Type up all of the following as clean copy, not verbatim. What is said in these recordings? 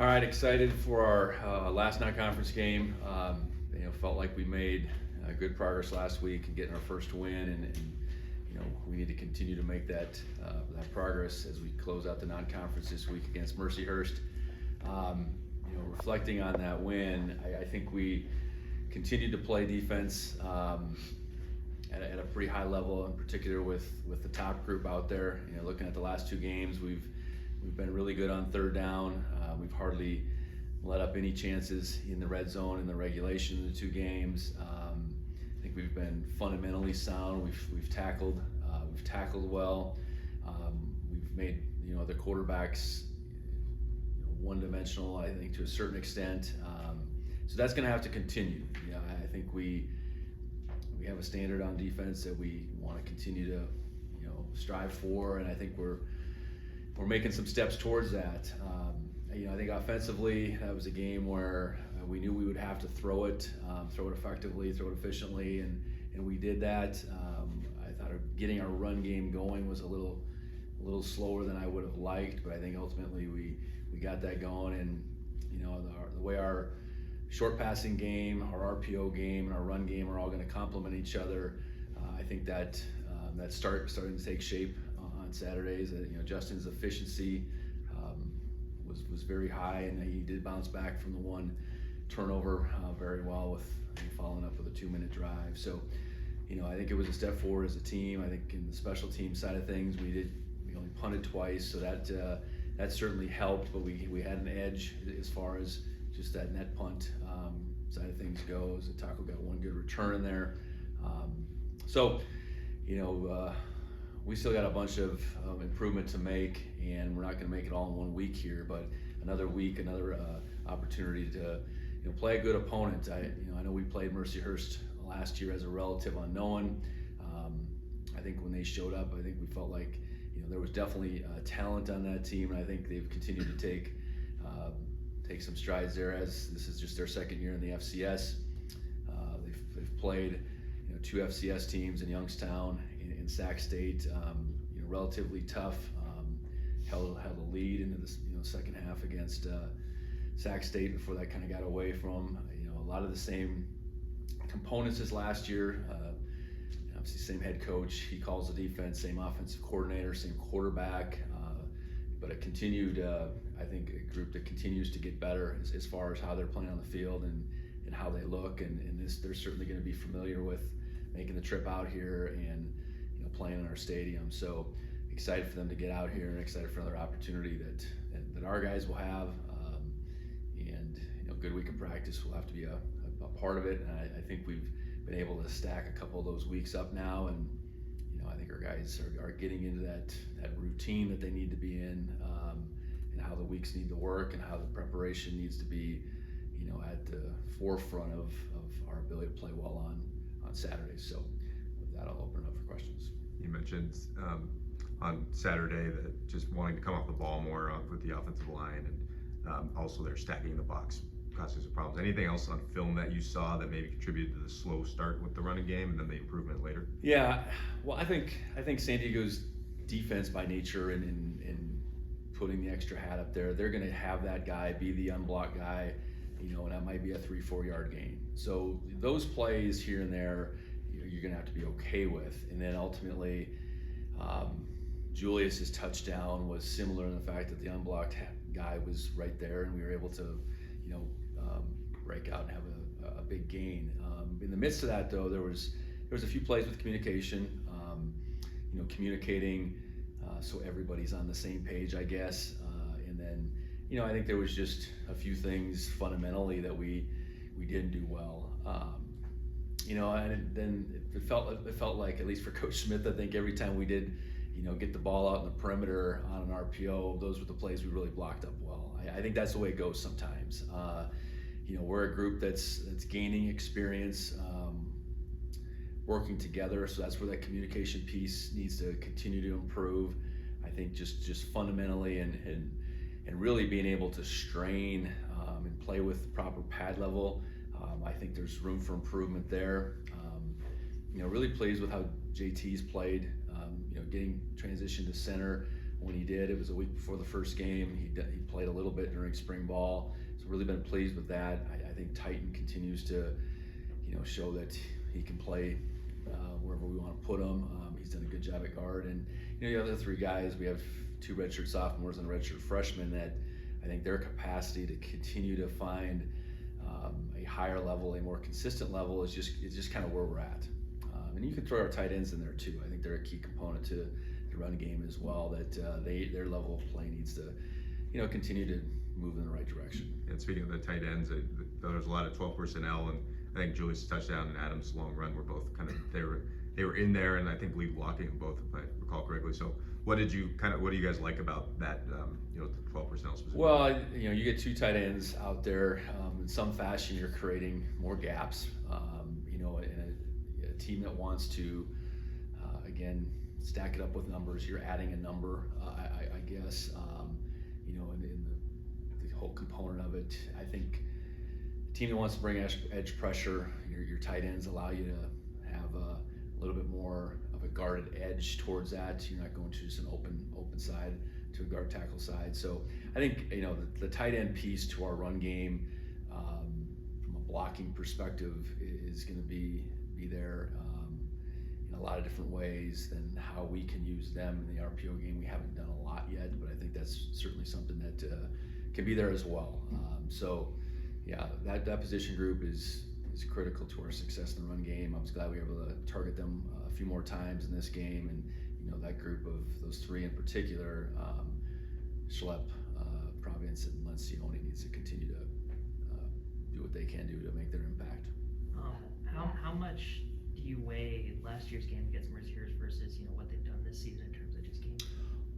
All right, excited for our last non-conference game. Felt like we made good progress last week in getting our first win, and we need to continue to make that progress as we close out the non-conference this week against Mercyhurst. Reflecting on that win, I think we continued to play defense at a pretty high level, in particular with the top group out there. Looking at the last two games, we've been really good on third down. We've hardly let up any chances in the red zone in the regulation of the two games. I think we've been fundamentally sound. We've tackled well. We've made the quarterbacks one-dimensional, I think, to a certain extent. So that's going to have to continue. I think we have a standard on defense that we want to continue to strive for, and I think we're making some steps towards that. I think offensively, that was a game where we knew we would have to throw it effectively, throw it efficiently, and we did that. I thought getting our run game going was a little slower than I would have liked, but I think ultimately we got that going, and the way our short passing game, our RPO game, and our run game are all going to complement each other. I think that starting to take shape on Saturdays. Justin's efficiency was very high, and he did bounce back from the one turnover very well, with following up with a 2-minute drive. So, I think it was a step forward as a team. I think in the special team side of things, we only punted twice, so that certainly helped. But we had an edge as far as just that net punt side of things goes. The tackle got one good return in there. We still got a bunch of improvement to make, and we're not going to make it all in 1 week here, but another week, another opportunity to play a good opponent. I know we played Mercyhurst last year as a relative unknown. I think when they showed up, I think we felt like there was definitely talent on that team, and I think they've continued to take some strides there, as this is just their second year in the FCS. They've played 2 FCS teams in Youngstown in Sac State, relatively tough. Held a lead into the second half against Sac State before that kind of got away from a lot of the same components as last year. Obviously, same head coach. He calls the defense, same offensive coordinator, same quarterback. But it continued. I think a group that continues to get better as far as how they're playing on the field and how they look, and they're certainly going to be familiar with making the trip out here and playing in our stadium. So excited for them to get out here, and excited for another opportunity that our guys will have. And good week of practice will have to be a part of it. And I think we've been able to stack a couple of those weeks up now, and I think our guys are getting into that routine that they need to be in, and how the weeks need to work, and how the preparation needs to be at the forefront of our ability to play well on Saturdays. So with that, I'll open it up for questions. You mentioned on Saturday that just wanting to come off the ball more with the offensive line, and also they're stacking the box, causing some problems. Anything else on film that you saw that maybe contributed to the slow start with the running game and then the improvement later? Yeah, well, I think San Diego's defense by nature, and putting the extra hat up there, they're going to have that guy be the unblocked guy, and that might be a 3-4 yard gain. So those plays here and there, you're going to have to be okay with. And then ultimately, Julius's touchdown was similar in the fact that the unblocked guy was right there, and we were able to, break out and have a big gain. In the midst of that, though, there was a few plays with communication, communicating so everybody's on the same page, I guess. And then, I think there was just a few things fundamentally that we didn't do well. And then it felt like, at least for Coach Smith, I think every time we did, get the ball out in the perimeter on an RPO, those were the plays we really blocked up well. I think that's the way it goes sometimes. We're a group that's gaining experience, working together, so that's where that communication piece needs to continue to improve. I think just fundamentally and really being able to strain and play with proper pad level. I think there's room for improvement there. Really pleased with how JT's played. Getting transition to center. when he did. It was a week before the first game. He played a little bit during spring ball. So really been pleased with that. I think Titan continues to, show that he can play wherever we want to put him. He's done a good job at guard. And, the other three guys, we have 2 redshirt sophomores and a redshirt freshman that I think their capacity to continue to find a higher level, a more consistent level is just kind of where we're at. And you can throw our tight ends in there too. I think they're a key component to the run game as well, that their level of play needs to, continue to move in the right direction. And speaking of the tight ends, there was a lot of 12 personnel, and I think Julius' touchdown and Adams' long run were both they were in there, and I think lead blocking both, if I recall correctly. So what do you guys like about that, the 12 personnel specifically? Well, you get 2 tight ends out there. In some fashion, you're creating more gaps. In a team that wants to, again, stack it up with numbers, you're adding a number, I guess, in the whole component of it. I think a team that wants to bring edge pressure, your tight ends allow you to have a little bit more of a guarded edge towards that. You're not going to just an open side to a guard tackle side. So I think, the tight end piece to our run game, from a blocking perspective, is going to be there in a lot of different ways than how we can use them in the RPO game. We haven't done a lot yet, but I think that's certainly something that can be there as well. So yeah, that position group is critical to our success in the run game. I was glad we were able to target them a few more times in this game, and that group of those 3 in particular, Schlepp, Providence, and Lencioni needs to continue to do what they can do to make their impact. How much do you weigh last year's game against Mercyhurst versus what they've done this season in terms of just games?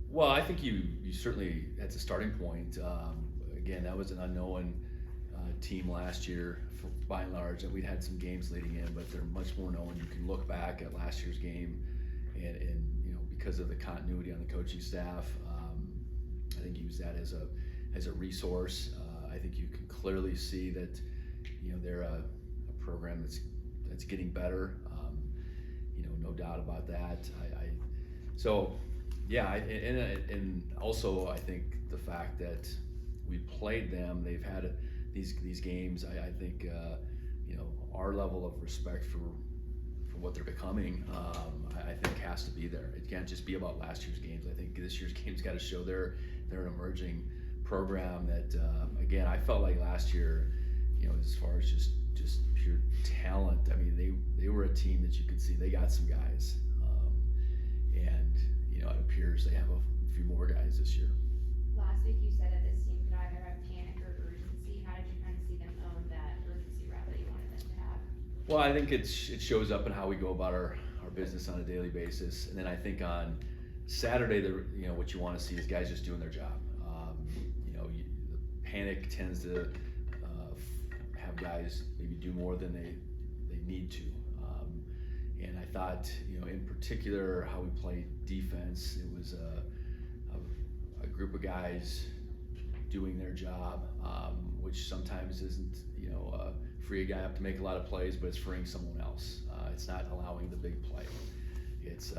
Well, I think you certainly, that's a starting point. Again, that was an unknown team last year, by and large, and we'd had some games leading in, but they're much more known. You can look back at last year's game, and because of the continuity on the coaching staff, I think use that as a resource. I think you can clearly see that they're a program that's getting better. No doubt about that. And also I think the fact that we played them, they've had these games. I think our level of respect for what they're becoming, I think has to be there. It can't just be about last year's games. I think this year's games got to show they're an emerging program that, again, I felt like last year, as far as just pure talent, I mean, they were a team that you could see they got some guys, and it appears they have a few more guys this year. Last week you said that this team could either have panic or urgency. How did you kind of see them own that urgency route that you wanted them to have? Well, I think it shows up in how we go about our business on a daily basis, and then I think on Saturday, what you want to see is guys just doing their job. The panic tends to have guys maybe do more than they need to. And I thought, in particular, how we played defense, it was a group of guys doing their job, which sometimes isn't, free a guy up to make a lot of plays, but it's freeing someone else. It's not allowing the big play. It's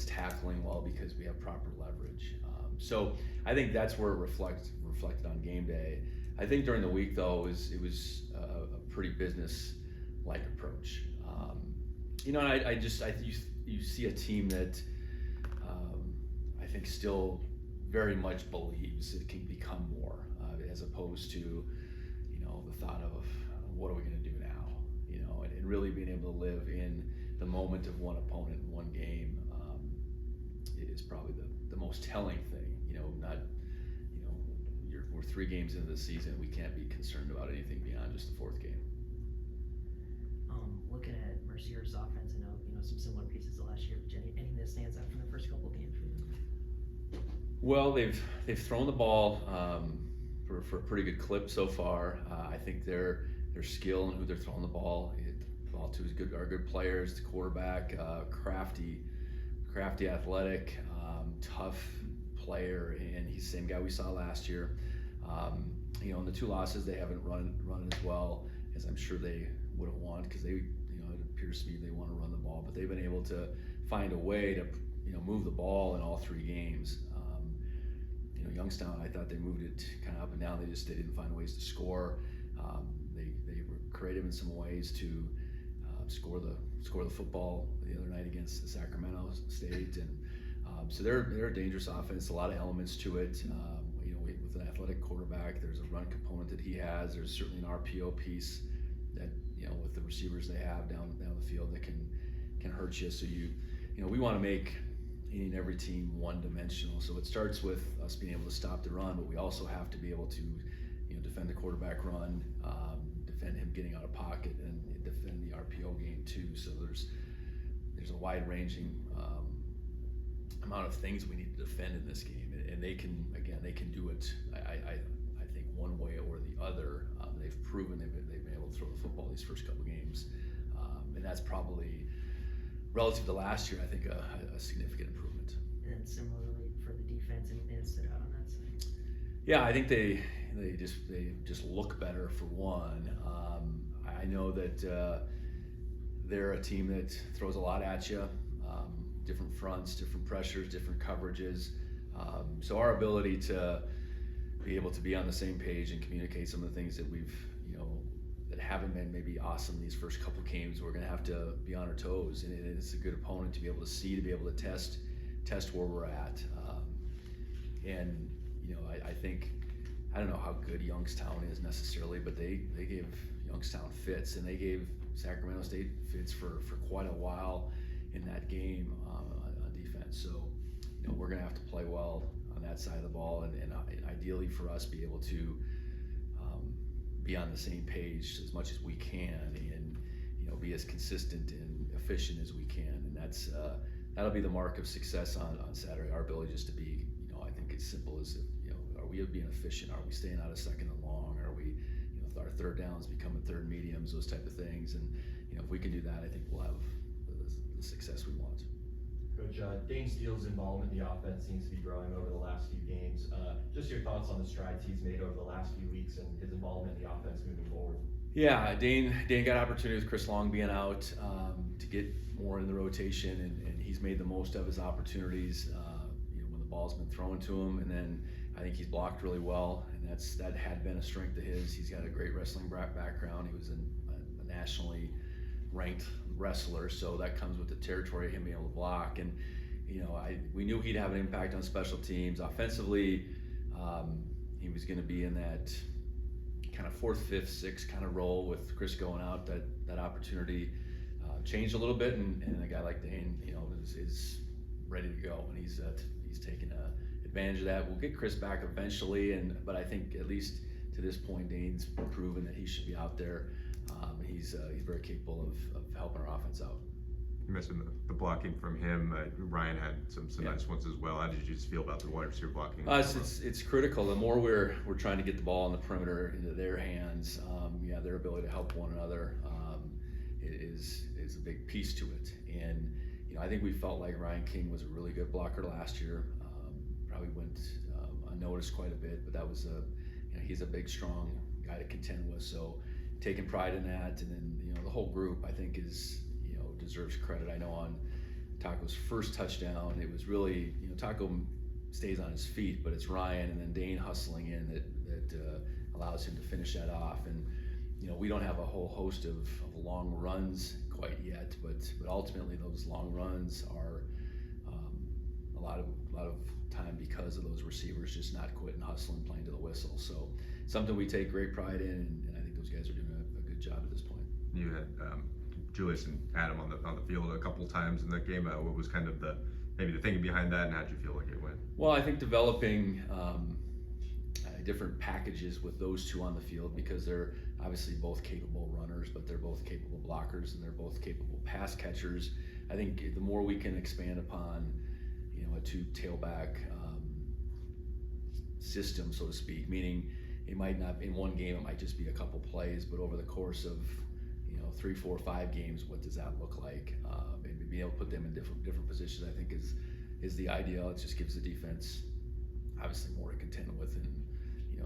tackling well because we have proper leverage. So I think that's where it reflected on game day. I think during the week though, it was a pretty business-like approach. And you see a team that I think still very much believes it can become more, as opposed to the thought of what are we going to do now, and really being able to live in the moment of one opponent in one game is probably the most telling thing. We're 3 games into the season. We can't be concerned about anything beyond just the 4th game. Looking at Mercyhurst's offense, I know some similar pieces to last year. Anything that stands out from the first couple of games for you? Well, they've thrown the ball for a pretty good clip so far. I think their skill and who they're throwing the ball to is good. Are good players. The quarterback, crafty, athletic, tough player, and he's the same guy we saw last year. In the 2 losses, they haven't run as well as I'm sure they would have wanted, because it appears to me they want to run the ball, but they've been able to find a way to move the ball in all 3 games. Youngstown, I thought they moved it kind of up and down. They didn't find ways to score. They were creative in some ways to score the football the other night against the Sacramento State, and so they're a dangerous offense. A lot of elements to it. With an athletic quarterback, there's a run component that he has. There's certainly an RPO piece that with the receivers they have down the field that can hurt you. So we want to make any and every team one-dimensional. So it starts with us being able to stop the run, but we also have to be able to defend the quarterback run, defend him getting out of pocket, and defend the RPO game too. So there's a wide-ranging amount of things we need to defend in this game, and they can do it. I think one way or the other. They've proven they've been able to throw the football these first couple games, and that's probably relative to last year. I think a significant improvement. And then similarly for the defense, anything that stood out on that side? Yeah, I think they just look better for one. I know that they're a team that throws a lot at you, different fronts, different pressures, different coverages. So our ability to be able to be on the same page and communicate some of the things that we've, that haven't been maybe awesome these first couple games, we're going to have to be on our toes, and it's a good opponent to be able to see, to be able to test where we're at. And I think, I don't know how good Youngstown is necessarily, but they gave Youngstown fits, and they gave Sacramento State fits for quite a while in that game on defense. So we're going to have to play well on that side of the ball, and ideally for us be able to be on the same page as much as we can, and be as consistent and efficient as we can, and that'll be the mark of success on Saturday. Our ability just to be, I think it's simple as are we being efficient? Are we staying out of second and long? Are we, our third downs becoming third mediums, those type of things, and if we can do that, I think we'll have the success we want. Coach, Dane Steele's involvement in the offense seems to be growing over the last few games. Just your thoughts on the strides he's made over the last few weeks and his involvement in the offense moving forward. Yeah, Dane got opportunity with Chris Long being out to get more in the rotation, and he's made the most of his opportunities when the ball's been thrown to him, and then I think he's blocked really well, and that had been a strength of his. He's got a great wrestling background. He was a nationally ranked wrestler, so that comes with the territory of him being able to block. And we knew he'd have an impact on special teams. Offensively, he was going to be in that kind of fourth, fifth, sixth kind of role with Chris going out. That opportunity changed a little bit, and a guy like Dane, is ready to go, and he's taken advantage of that. We'll get Chris back eventually, but I think at least to this point, Dane's proven that he should be out there. He's very capable of helping our offense out. You mentioned the blocking from him. Ryan had some nice ones as well. How did you just feel about the wide receiver blocking? It's critical. The more we're trying to get the ball on the perimeter into their hands, their ability to help one another is a big piece to it. And I think we felt like Ryan King was a really good blocker last year. Probably went unnoticed quite a bit, but that was he's a big, strong guy to contend with. So taking pride in that, and then the whole group I think is deserves credit. I know on Taco's first touchdown, it was really Taco stays on his feet, but it's Ryan and then Dane hustling in that allows him to finish that off. And we don't have a whole host of long runs quite yet, but ultimately those long runs are a lot of time because of those receivers just not quitting, hustling, playing to the whistle. So something we take great pride in, and I think those guys are doing a good job at this point. You had Julius and Adam on the field a couple times in that game. What was kind of maybe the thinking behind that, and how'd you feel like it went? Well, I think developing different packages with those two on the field, because they're obviously both capable runners, but they're both capable blockers, and they're both capable pass catchers. I think the more we can expand upon a two tailback system, so to speak, meaning it might not, in one game it might just be a couple plays, but over the course of 3, 4, 5 games, what does that look like? Maybe being able to put them in different positions, I think is the ideal. It just gives the defense obviously more to contend with, and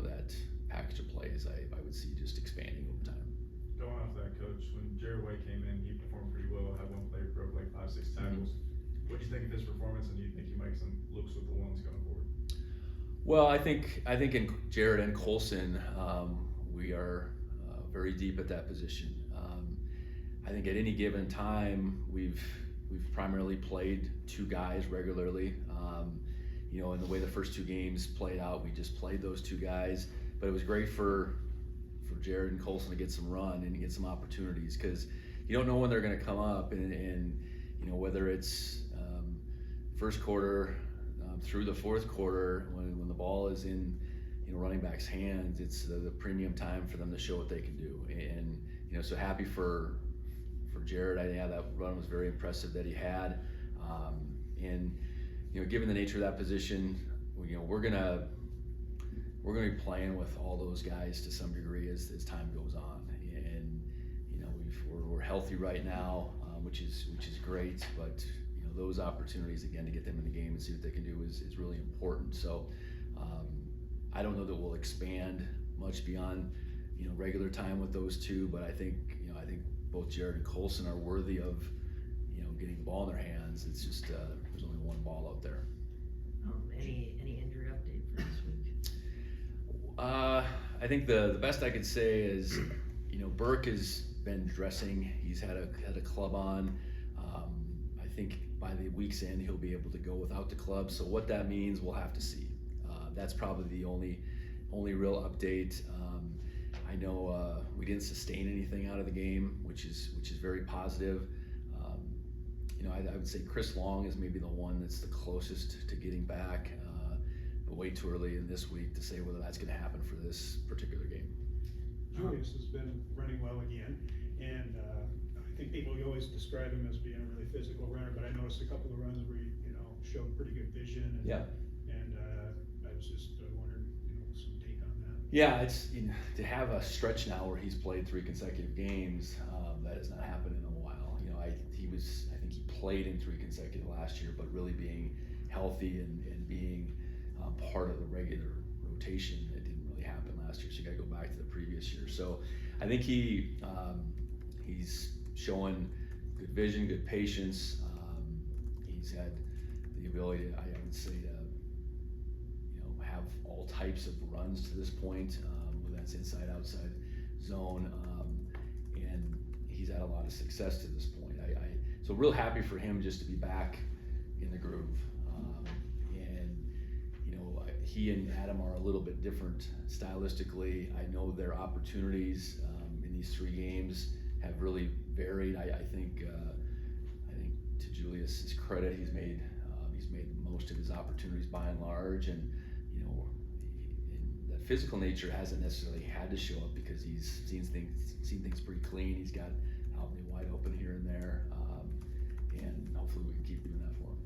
that package of plays I would see just expanding over time. Going off that, Coach, when Jared White came in, he performed pretty well. Had one play, broke like 5-6 tackles. What do you think of his performance, and do you think he makes some looks with the ones going forward? Well, I think in Jared and Colson, we are very deep at that position. I think at any given time, we've primarily played two guys regularly. And the way the first two games played out, we just played those two guys. But it was great for Jared and Colson to get some run and get some opportunities, because you don't know when they're going to come up, and whether it's first quarter through the fourth quarter, when the ball is in running back's hands, it's the premium time for them to show what they can do. And so happy for Jared. That run was very impressive that he had. And given the nature of that position, we're gonna be playing with all those guys to some degree as time goes on. And we're healthy right now, which is great. But those opportunities again to get them in the game and see what they can do is really important. So I don't know that we'll expand much beyond regular time with those two, but I think both Jared and Colson are worthy of getting the ball in their hands. It's just there's only one ball out there. Any injury update for this week? I think the best I could say is Burke has been dressing. He's had a club on. I think by the week's end he'll be able to go without the club. So what that means, we'll have to see. That's probably the only real update. I know we didn't sustain anything out of the game, which is very positive. I would say Chris Long is maybe the one that's the closest to getting back, but way too early in this week to say whether that's going to happen for this particular game. Julius has been running well again, and I think people always describe him as being a really physical runner, but I noticed a couple of runs where he showed pretty good vision. And, Yeah. And I was just wondering, some take on that. Yeah, it's to have a stretch now where he's played 3 consecutive games, that has not happened in a while. I think he played in 3 consecutive last year, but really being healthy and being part of the regular rotation, it didn't really happen last year. So you got to go back to the previous year. So I think he's showing good vision, good patience. He's had the ability, I would say, to have all types of runs to this point, whether that's inside, outside zone, and he's had a lot of success to this point. So real happy for him just to be back in the groove. And he and Adam are a little bit different stylistically. I know their opportunities in these 3 games have really varied. I think to Julius's credit, he's made most of his opportunities by and large, and that physical nature hasn't necessarily had to show up because he's seen things pretty clean. He's got out in the wide open here and there, and hopefully we can keep doing that for him.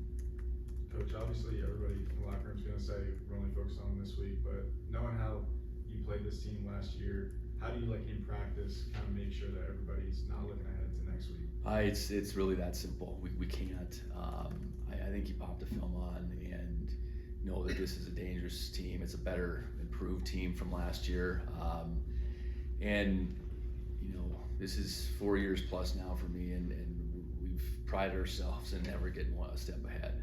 Coach, obviously everybody in the locker room's going to say we're only focused on this week, but knowing how you played this team last year, how do you, in practice, kind of make sure that everybody's not looking ahead to next week? It's really that simple. We can't. I think you pop the film on and know that this is a dangerous team. It's a better, improved team from last year, and this is 4 years plus now for me, and we've prided ourselves in never getting a step ahead.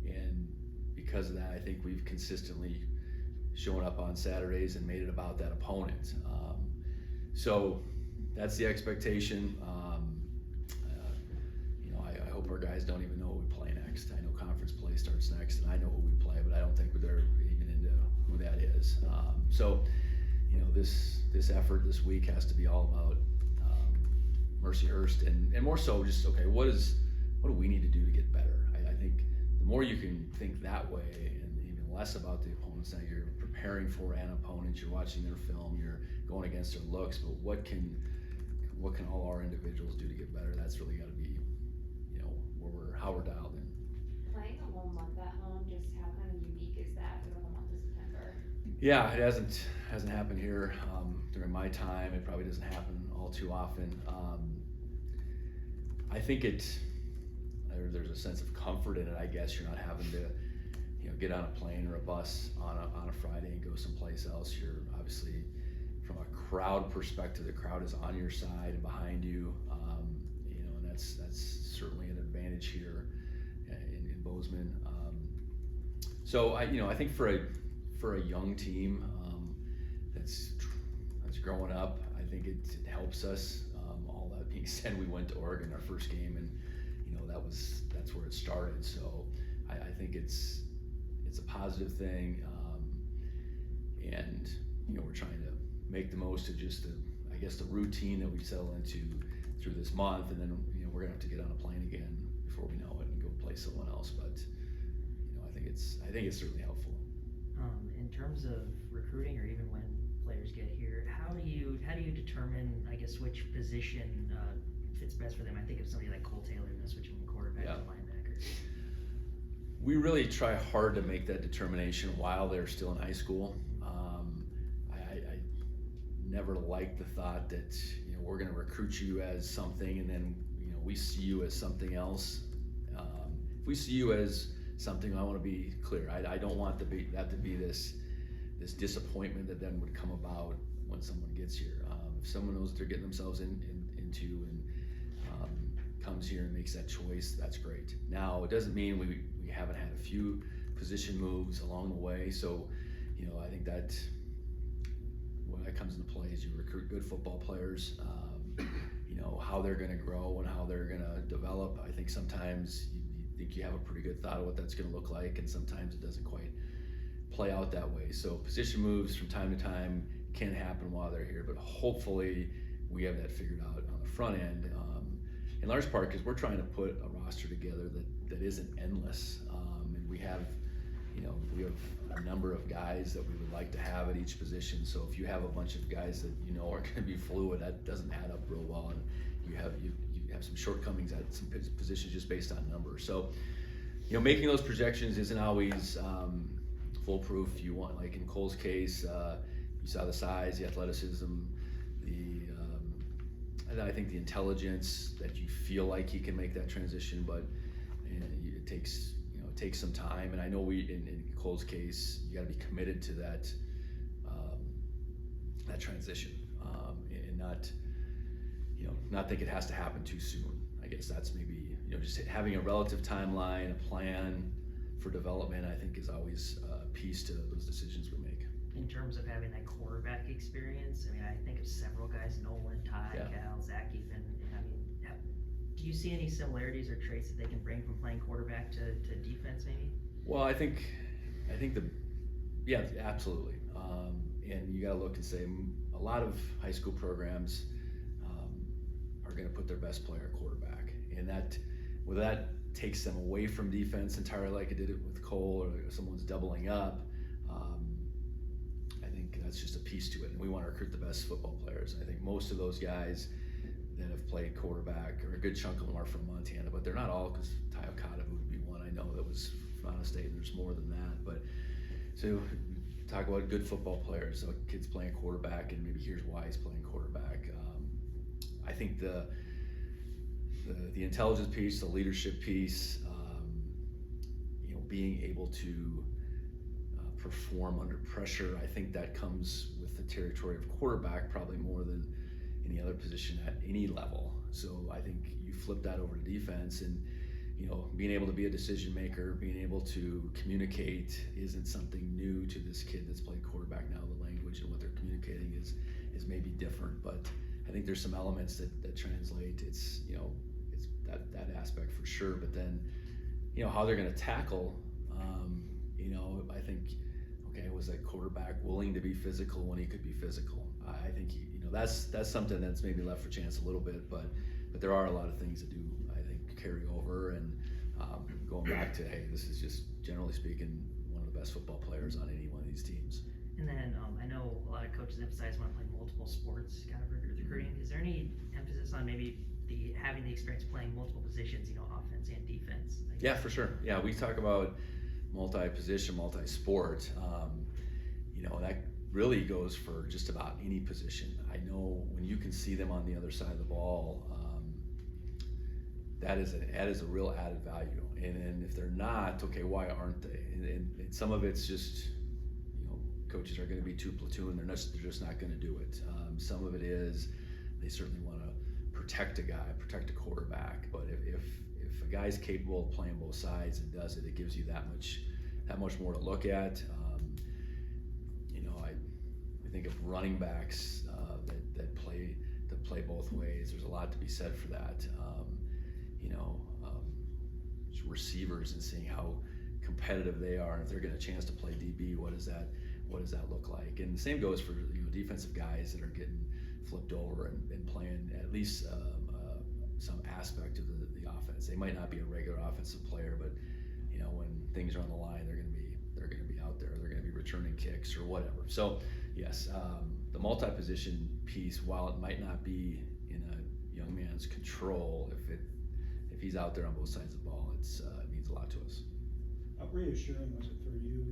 And because of that, I think we've consistently shown up on Saturdays and made it about that opponent. So that's the expectation. I hope our guys don't even know who we play next. I know conference play starts next, and I know who we play, but I don't think they're even into who that is. So this effort this week has to be all about Mercyhurst, and more so just, okay, what do we need to do to get better? I think the more you can think that way and even less about the opponents that you're preparing for, an opponent, you're watching their film, you're going against their looks, but what can all our individuals do to get better? That's really got to be how we're dialed in. Playing a whole month at home, just how kind of unique is that for the whole month of September? Yeah, it hasn't happened here during my time. It probably doesn't happen all too often. I think there's a sense of comfort in it. I guess you're not having to get on a plane or a bus on a Friday and go someplace else. You're obviously, from a crowd perspective, the crowd is on your side and behind you, and that's certainly an advantage here in Bozeman. So I think for a young team that's growing up, I think it helps us. All that being said, we went to Oregon our first game, and that's where it started. So I think it's a positive thing, and we're trying to make the most of just the routine that we settle into through this month, and then we're gonna have to get on a plane again before we know it and go play someone else. But I think it's certainly helpful. In terms of recruiting, or even when players get here, how do you determine, I guess, which position fits best for them? I think of somebody like Cole Taylor, switching from quarterback to linebacker. We really try hard to make that determination while they're still in high school. I never liked the thought that we're going to recruit you as something, and then we see you as something else. If we see you as something, I want to be clear. I don't want that to be this disappointment that then would come about when someone gets here. If someone knows what they're getting themselves into and comes here and makes that choice, that's great. Now, it doesn't mean we haven't had a few position moves along the way. So, I think that when that comes into play is you recruit good football players. How they're going to grow and how they're going to develop. I think sometimes you think you have a pretty good thought of what that's going to look like, and sometimes it doesn't quite play out that way. So position moves from time to time can happen while they're here, but hopefully we have that figured out on the front end. In large part because we're trying to put a roster together that isn't endless, and we have a number of guys that we would like to have at each position. So if you have a bunch of guys that are going to be fluid, that doesn't add up real well, and you have some shortcomings at some positions just based on numbers. So making those projections isn't always foolproof. You want, like in Cole's case, you saw the size, the athleticism, and I think the intelligence that you feel like he can make that transition, but it takes some time. And I know in Cole's case, you got to be committed to that transition, and not think it has to happen too soon. I guess that's maybe just having a relative timeline, a plan for development. I think is always a piece to those decisions we make. In terms of having that quarterback experience, I think of several guys: Nolan, Ty, Cal, Zach, Ethan. Do you see any similarities or traits that they can bring from playing quarterback to defense, maybe? Well, I think absolutely. And you got to look and say a lot of high school programs are going to put their best player at quarterback, and that takes them away from defense entirely, like it did it with Cole, or someone's doubling up. I think that's just a piece to it, and we want to recruit the best football players. I think most of those guys that have played quarterback, or a good chunk of them, are from Montana, but they're not all, because Ty Okada would be one I know that was from out of state, and there's more than that. But so talk about good football players, so kids playing quarterback, and maybe here's why he's playing quarterback. I think the intelligence piece, the leadership piece, being able to perform under pressure, I think that comes with the territory of quarterback probably more than any other position at any level. So I think you flip that over to defense, and being able to be a decision maker, being able to communicate isn't something new to this kid that's played quarterback now. The language and what they're communicating is maybe different, but I think there's some elements that translate. It's that aspect for sure, but then how they're going to tackle. I think, was that quarterback willing to be physical when he could be physical? I think that's something that's maybe left for chance a little bit, but there are a lot of things that do, I think, carry over, and going back to, hey, this is just generally speaking one of the best football players on any one of these teams. And then I know a lot of coaches emphasize want to play multiple sports kind of recruiting. Is there any emphasis on maybe having the experience playing multiple positions, offense and defense? Yeah, for sure. Yeah, we talk about multi-position, multi-sport. That really goes for just about any position. I know when you can see them on the other side of the ball, that is a real added value. And if they're not, okay, why aren't they? And some of it's just, coaches are going to be too platoon. They're just not going to do it. Some of it is they certainly want to protect a quarterback. But if a guy's capable of playing both sides and does it, it gives you that that much more to look at. You know, we think of running backs that play both ways. There's a lot to be said for that. You know, receivers and seeing how competitive they are, and if they're getting a chance to play DB, what does that look like? And the same goes for, you know, defensive guys that are getting flipped over and playing at least some aspect of the offense. They might not be a regular offensive player, but you know, when things are on the line, they're going to be out there. They're going to be returning kicks or whatever. So yes, the multi-position piece, while it might not be in a young man's control, if he's out there on both sides of the ball, it means a lot to us. How reassuring was it for you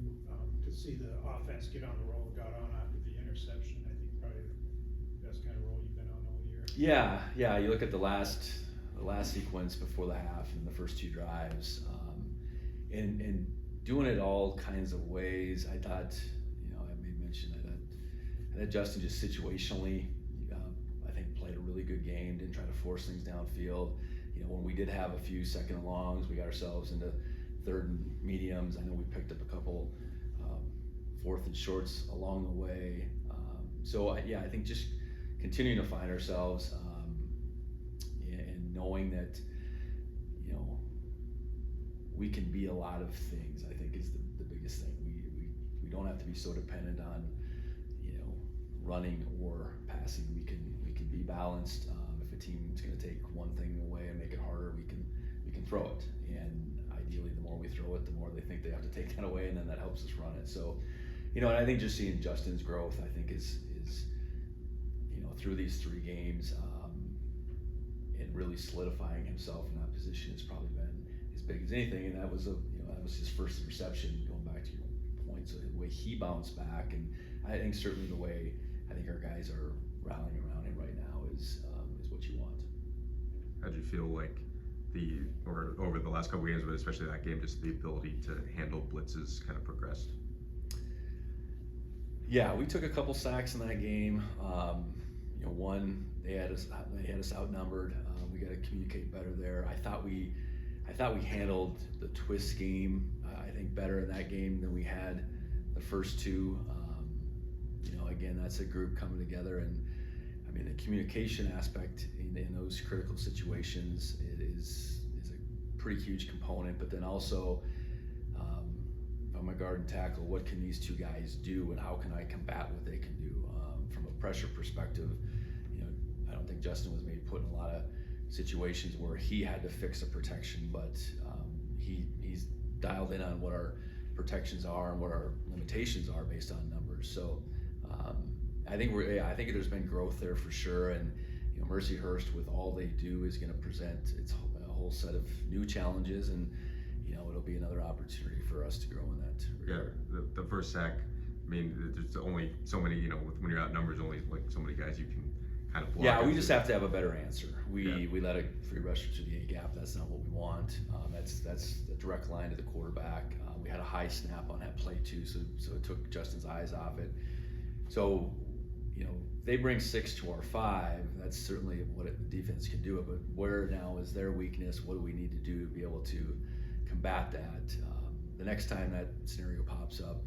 to see the offense get on the roll, got on after the interception? I think probably the best kind of roll you've been on all year. Yeah. You look at the last sequence before the half and the first two drives, and doing it all kinds of ways. I thought, you know, I made mention that Justin just situationally, I think played a really good game. Didn't try to force things downfield. You know, when we did have a few second and longs, we got ourselves into third and mediums. I know we picked up a couple fourth and shorts along the way. I think just continuing to find ourselves and knowing that, you know, we can be a lot of things, I think is the biggest thing. We don't have to be so dependent on, you know, running or passing. We can be balanced. If a team is going to take one thing away and make it harder, we can throw it. And ideally, the more we throw it, the more they think they have to take that away, and then that helps us run it. So, you know, and I think just seeing Justin's growth, I think is you know, through these 3 games, and really solidifying himself in that position has probably been as big as anything. And that was his first interception. Going back to your point, so the way he bounced back, and I think certainly the way I think our guys are rallying around him right now is what you want. How'd you feel like over the last couple games, but especially that game, just the ability to handle blitzes kind of progressed? Yeah, we took a couple sacks in that game. You know, one, they had us outnumbered. We got to communicate better there. I thought we handled the twist game, I think, better in that game than we had the first 2. You know, again, that's a group coming together, and I mean, the communication aspect in those critical situations is a pretty huge component. But then also, if I'm a guard and tackle, what can these 2 guys do, and how can I combat what they can do? From a pressure perspective, you know, I don't think Justin was maybe put in a lot of situations where he had to fix a protection, but he's dialed in on what our protections are and what our limitations are based on numbers. So I think there's been growth there for sure. And you know, Mercyhurst, with all they do, is going to present a whole set of new challenges, and you know, it'll be another opportunity for us to grow in that regard. Yeah, the first sack, I mean, there's only so many, you know, when you're outnumbered, only like so many guys you can kind of block. Yeah, we just have to have a better answer. Yeah. We let a free rusher to the A gap. That's not what we want. That's a direct line to the quarterback. We had a high snap on that play too, so it took Justin's eyes off it. So, you know, they bring 6 to our 5. That's certainly what the defense can do. But where now is their weakness? What do we need to do to be able to combat that? The next time that scenario pops up,